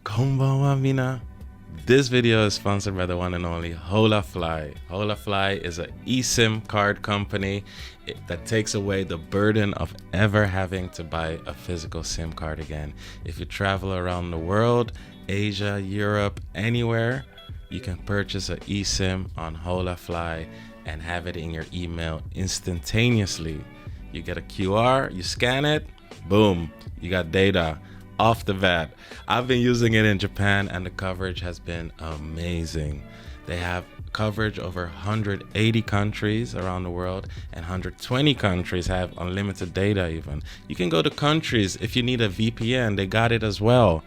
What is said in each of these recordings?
Konbanwa mina. This video is sponsored by the one and only Holafly. Holafly is an eSIM card company that takes away the burden of ever having to buy a physical SIM card again. If you travel around the world, Asia, Europe, anywhere, you can purchase an eSIM on Holafly and have it in your email instantaneously. You get a QR, you scan it, boom, you got data off the bat. I've been using it in Japan and the coverage has been amazing. They have coverage over 180 countries around the world, and 120 countries have unlimited data even. You can go to countries if you need a VPN, they got it as well.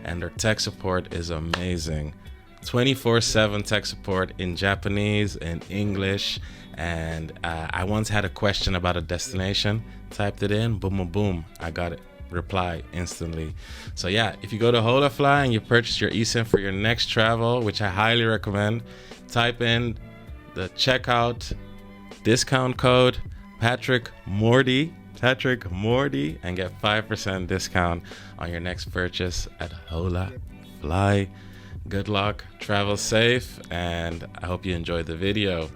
And their tech support is amazing. 24/7 tech support in Japanese and English. And I once had a question about a destination, typed it in, boom, boom, boom, I got it. Reply instantly. So yeah, if you go to Holafly and you purchase your eSIM for your next travel, which I highly recommend, type in the checkout discount code Patrick Morty, and get 5% discount on your next purchase at Holafly. Good luck, travel safe, and I hope you enjoyed the video.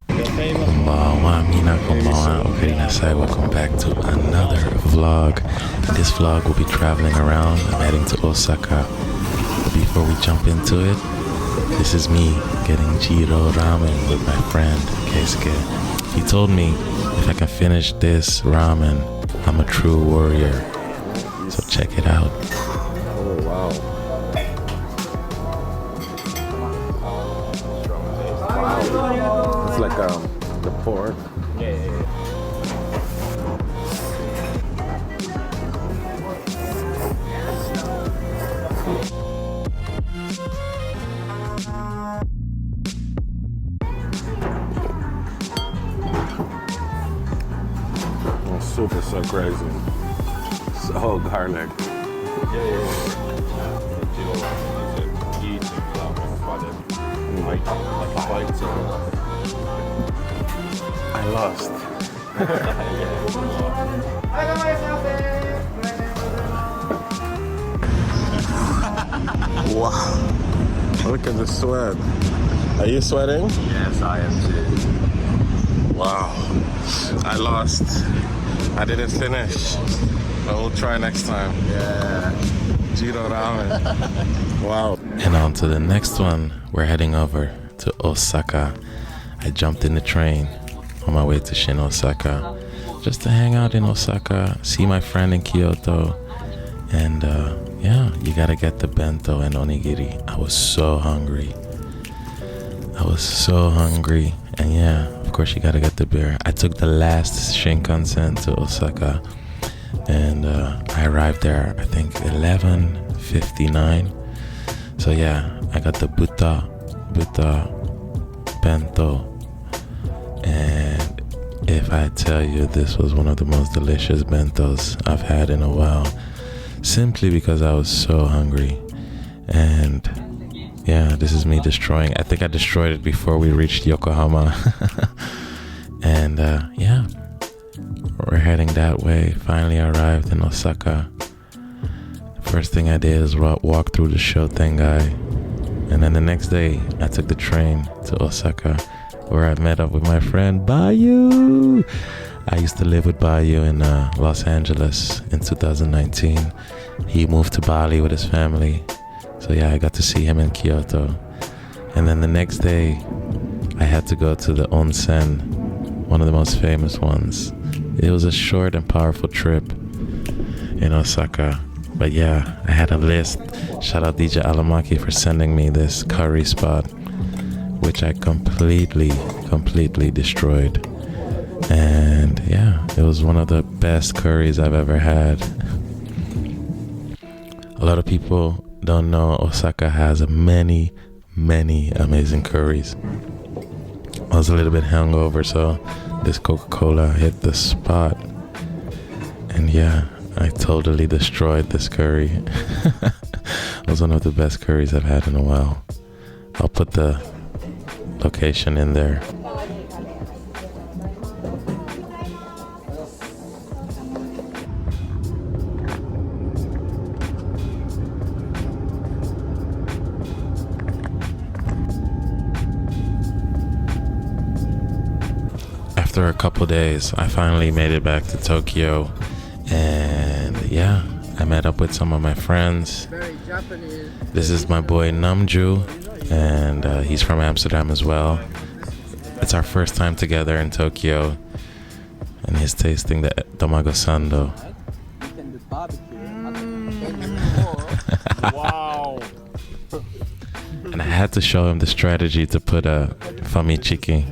Konbanwa, mina konbanwa, okarina sai. Welcome back to another vlog. This vlog will be traveling around. I'm heading to Osaka. But before we jump into it, this is me getting Jiro ramen with my friend Keisuke. He told me if I can finish this ramen, I'm a true warrior. So check it out. Oh wow. It's like the pork. Yeah. The soup is so crazy. So garlic. I lost. Wow. Look at the sweat. Are you sweating? Yes, I am too. Wow. I lost. I didn't finish. But we'll try next time. Yeah. Jiro ramen. Wow. And on to the next one. We're heading over to Osaka. I jumped in the train on my way to Shin Osaka just to hang out in Osaka, see my friend in Kyoto, and yeah, you gotta get the bento and onigiri. I was so hungry, and yeah, of course you gotta get the beer. I took the last Shinkansen to Osaka, and I arrived there I think 11:59. So yeah, I got the buta bento, and if I tell you, this was one of the most delicious bentos I've had in a while, simply because I was so hungry. And yeah, this is me destroying. I think I destroyed it before we reached Yokohama. And yeah, we're heading that way. Finally arrived in Osaka. First thing I did is walk through the Shotengai. And then the next day, I took the train to Osaka, where I met up with my friend Bayu. I used to live with Bayu in Los Angeles in 2019. He moved to Bali with his family. So yeah, I got to see him in Kyoto. And then the next day, I had to go to the onsen, one of the most famous ones. It was a short and powerful trip in Osaka. But yeah, I had a list. Shout out DJ Alamaki for sending me this curry spot, which I completely destroyed. And yeah, it was one of the best curries I've ever had. A lot of people don't know Osaka has many many amazing curries. I was a little bit hungover, so this Coca-Cola hit the spot. And yeah, I totally destroyed this curry. It was one of the best curries I've had in a while. I'll put the location in there. After a couple days, I finally made it back to Tokyo, and yeah, I met up with some of my friends. This is my boy Namju, and he's from Amsterdam as well. It's our first time together in Tokyo, and he's tasting the Tamago Sando. Wow. And I had to show him the strategy to put a famichiki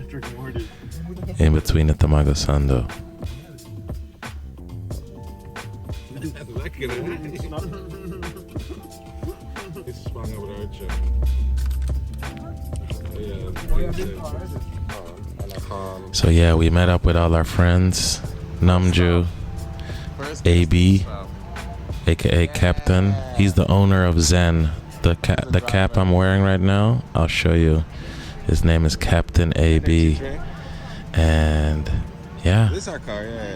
in between the Tamago Sando. So yeah, we met up with all our friends. Namju, AB, aka Captain. He's the owner of Zen. The cap I'm wearing right now, I'll show you. His name is Captain AB. And yeah,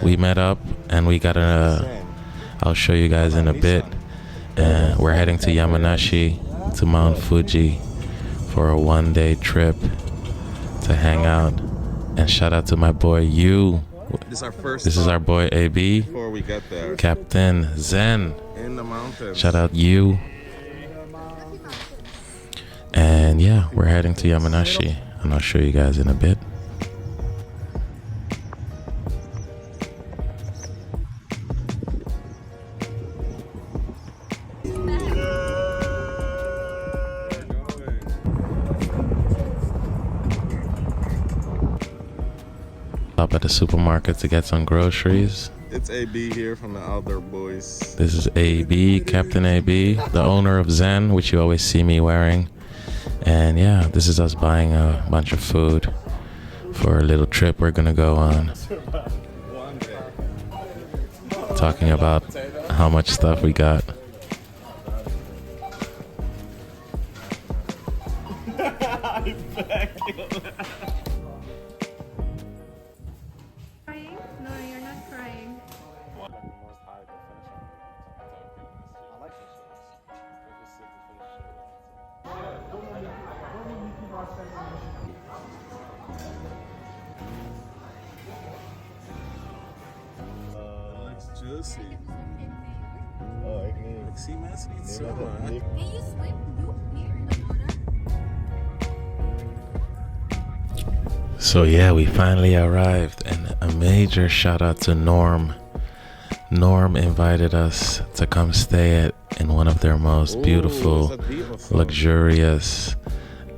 we met up and we got I'll show you guys in a bit. We're heading to Yamanashi, to Mount Fuji, for a one-day trip to hang out. And shout out to my boy Yu. This is our boy AB. Before we get there. Captain Zen. In the mountains. Shout out Yu. And yeah, we're heading to Yamanashi, and I'll show you guys in a bit. Up at the supermarket to get some groceries. It's AB here from the Outdoor Boys. This is AB, Captain AB, the owner of Zen, which you always see me wearing. And yeah, this is us buying a bunch of food for a little trip we're gonna go on. Talking about how much stuff we got. Juicy. Oh, ik zie mensen niet zo, man. Can you swim? You here in the water? So yeah, we finally arrived, and a major shout out to Norm. Norm invited us to come stay in one of their most beautiful, luxurious,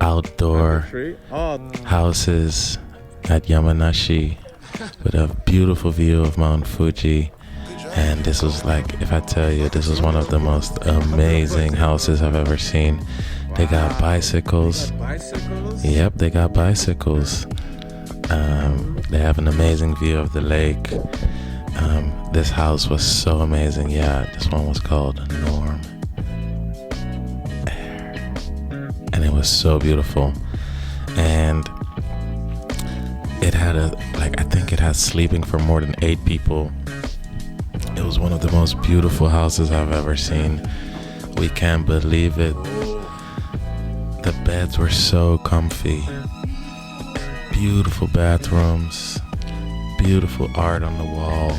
outdoor houses at Yamanashi with a beautiful view of Mount Fuji. And this was like, if I tell you, this was one of the most amazing houses I've ever seen. They got bicycles. Yep, they got bicycles. They have an amazing view of the lake. This house was so amazing. Yeah, this one was called Norm Air. And it was so beautiful. And it had I think it had sleeping for more than 8 people. It was one of the most beautiful houses I've ever seen. We can't believe it. The beds were so comfy. Beautiful bathrooms. Beautiful art on the wall.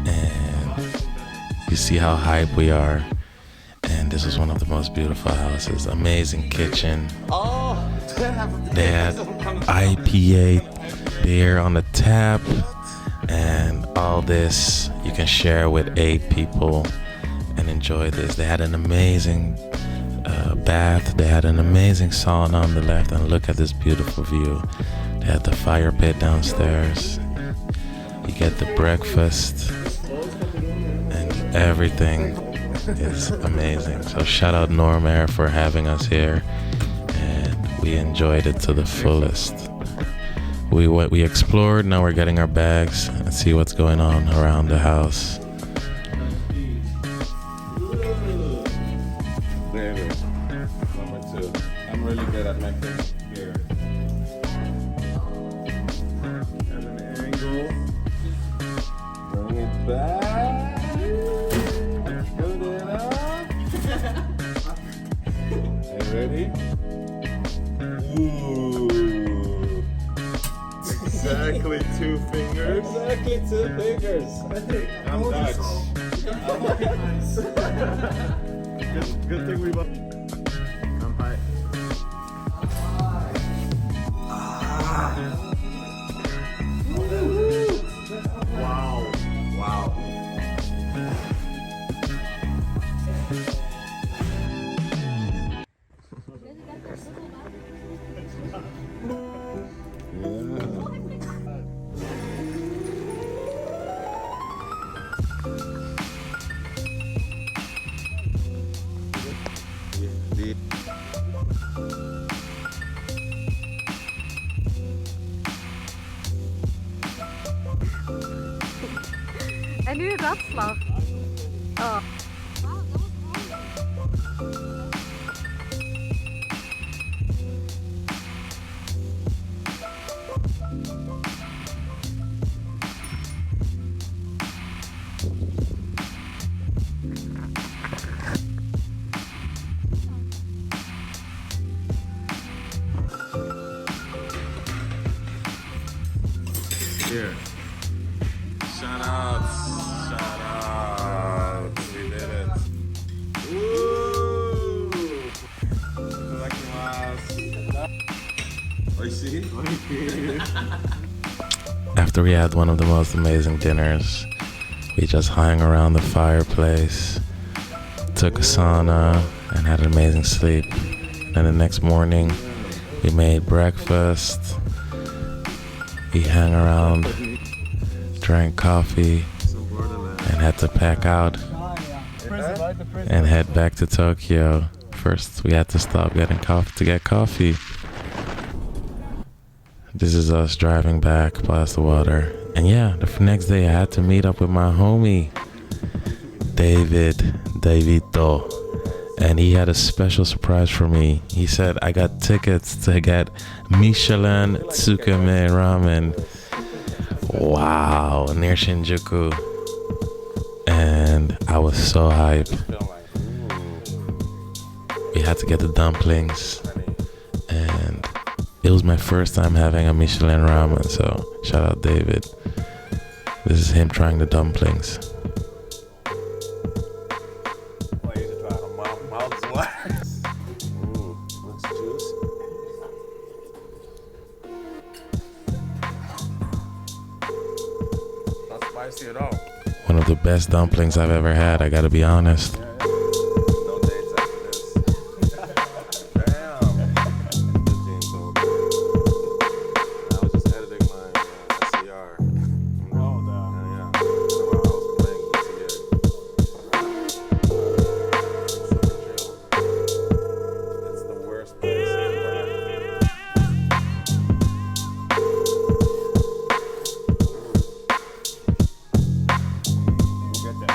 And you see how hype we are. And this was one of the most beautiful houses. Amazing kitchen. They had IPA beer on the tap. And all this you can share with 8 people and enjoy this. They had an amazing bath. They had an amazing sauna on the left. And look at this beautiful view. They had the fire pit downstairs. You get the breakfast and everything is amazing. So shout out Normair for having us here, and we enjoyed it to the fullest. We explored. Now we're getting our bags and see what's going on around the house. There it is. Number 2. I'm really good at making here. And an angle. Bring it back. Put it up. Are you ready? Ooh. Exactly 2 fingers. Exactly 2 fingers. I'm Dutch. Good thing we both. Come high. Wow. Wow. En nu een ratslag. Oh. Here. Shout out. Shout out. We did it. Woo! Oh, you see? After we had one of the most amazing dinners, we just hung around the fireplace, took a sauna, and had an amazing sleep. And the next morning, we made breakfast. We hung around, drank coffee, and had to pack out and head back to Tokyo. First, we had to stop getting coffee to get coffee. This is us driving back past the water. And yeah, the next day I had to meet up with my homie, Davidito. And he had a special surprise for me. He said, I got tickets to get Michelin Tsukume Ramen. Wow, near Shinjuku. And I was so hyped. We had to get the dumplings. And it was my first time having a Michelin ramen, so shout out David. This is him trying the dumplings. Ooh, looks juicy. Not spicy at all. One of the best dumplings I've ever had, I gotta be honest. No dates after this. Damn. This game's so good. I was just editing my SCR. Oh, damn. Yeah. While I was playing GTA. It's the worst place ever. Get that.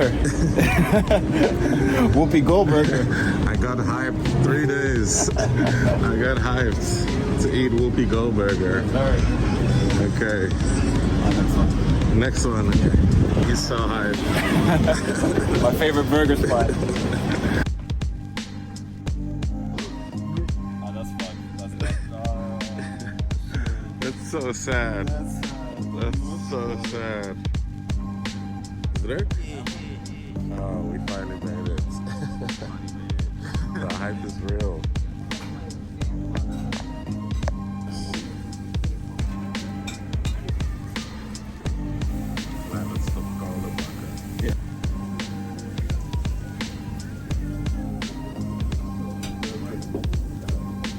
burger. Whoopi Goldberger. I got hyped 3 days. I got hyped to eat Whoopi Goldberger. Okay. Next one. He's so hyped. My favorite burger spot. Oh, that's fun. That's so sad. That's so sad. Is it? Oh, we finally made it. The hype is real. Yeah.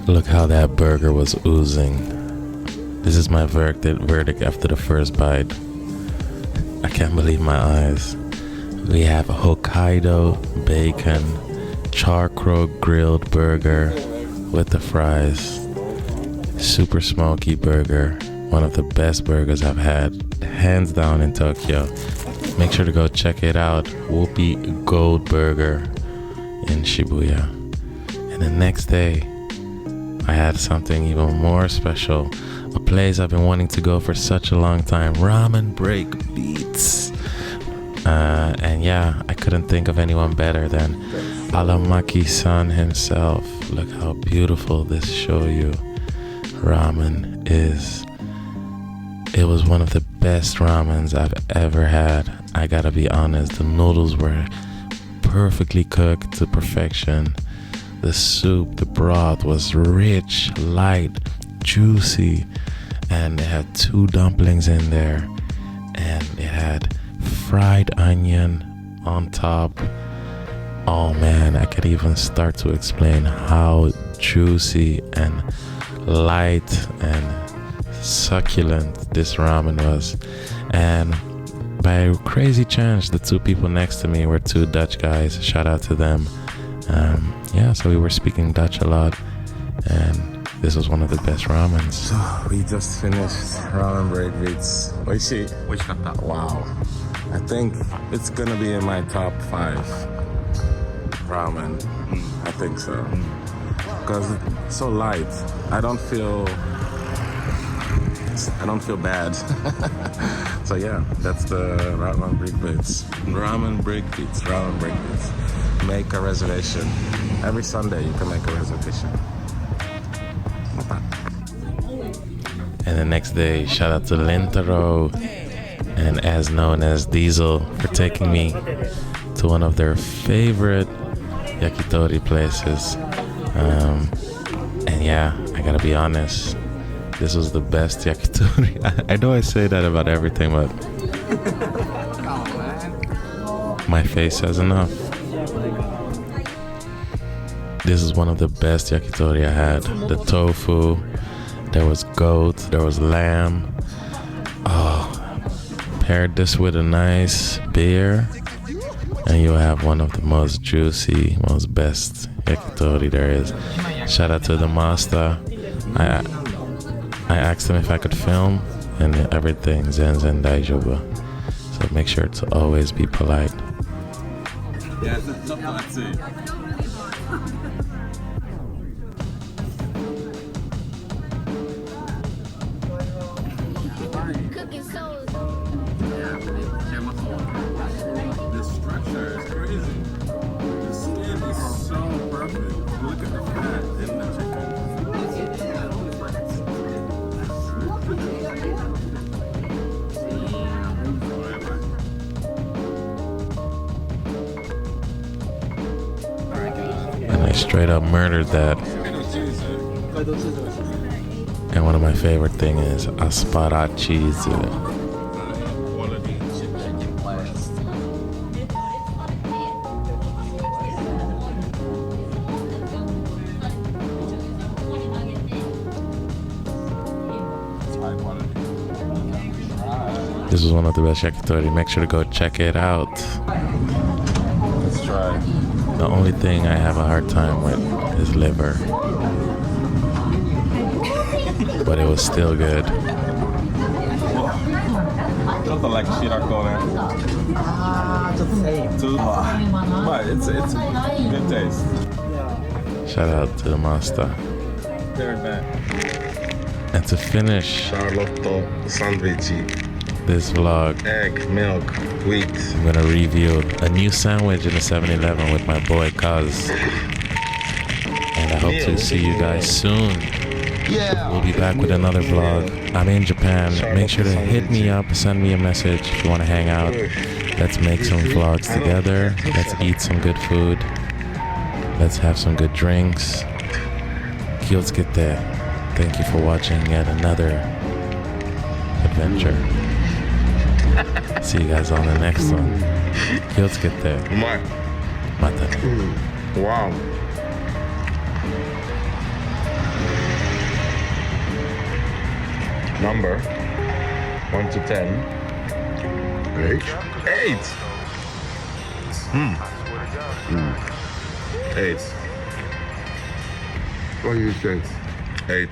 Look how that burger was oozing. This is my verdict after the first bite. I can't believe my eyes. We have a Hokkaido bacon charcoal grilled burger with the fries. Super smoky burger. One of the best burgers I've had, hands down, in Tokyo. Make sure to go check it out. Whoopi Goldberger in Shibuya. And the next day, I had something even more special. A place I've been wanting to go for such a long time. Ramen Break Beats. And yeah, I couldn't think of anyone better than Alamaki-san himself. Look how beautiful this shoyu ramen is. It was one of the best ramens I've ever had. I gotta be honest, the noodles were perfectly cooked to perfection. The soup, the broth was rich, light, juicy, and it had 2 dumplings in there, and it had fried onion on top. Oh man, I could even start to explain how juicy and light and succulent this ramen was. And by a crazy chance, the 2 people next to me were 2 Dutch guys. Shout out to them. Yeah, so we were speaking Dutch a lot, and this was one of the best ramens. So we just finished Ramen Break Beats. Oishi. Wow. I think it's gonna be in my top 5 ramen. I think so. Because it's so light. I don't feel bad. So yeah, that's the Ramen Break Beats. Ramen Break Beats. Ramen Break Beats. Make a reservation. Every Sunday you can make a reservation. And the next day, shout out to Lintaro, and as known as Diesel, for taking me to one of their favorite yakitori places. And yeah, I gotta be honest, this was the best yakitori. I know I say that about everything, but my face says enough. This is one of the best yakitori I had. The tofu, there was goat, there was lamb. Oh, paired this with a nice beer, and you'll have one of the most juicy, most best yakitori there is. Shout out to the master. I asked him if I could film, and everything zen daijobu. So make sure to always be polite. Cooking souls. The structure is crazy. The skin is so perfect. Look at the fat in the chicken. And I straight up murdered that. And one of my favorite thing is asparacheese. This is one of the best yakitori. Make sure to go check it out. Let's try. The only thing I have a hard time with is liver. But it was still good. と like 白子ね。But it's good taste. Shout out to the master. Very bad. And to finish Charlotto sandwich, this vlog, egg, milk, wheat. I'm gonna review a new sandwich in the 7-Eleven with my boy Kaz. And I hope to see you guys soon. We'll be back with another vlog. I'm in Japan. Make sure to hit me up, send me a message if you want to hang out. Let's make some vlogs together. Let's eat some good food. Let's have some good drinks. Kyotsuke. Thank you for watching yet another adventure. See you guys on the next one. Kyotsuke. Mata. Wow. Number 1 to 10. 8. 8. 8. What do you think? 8.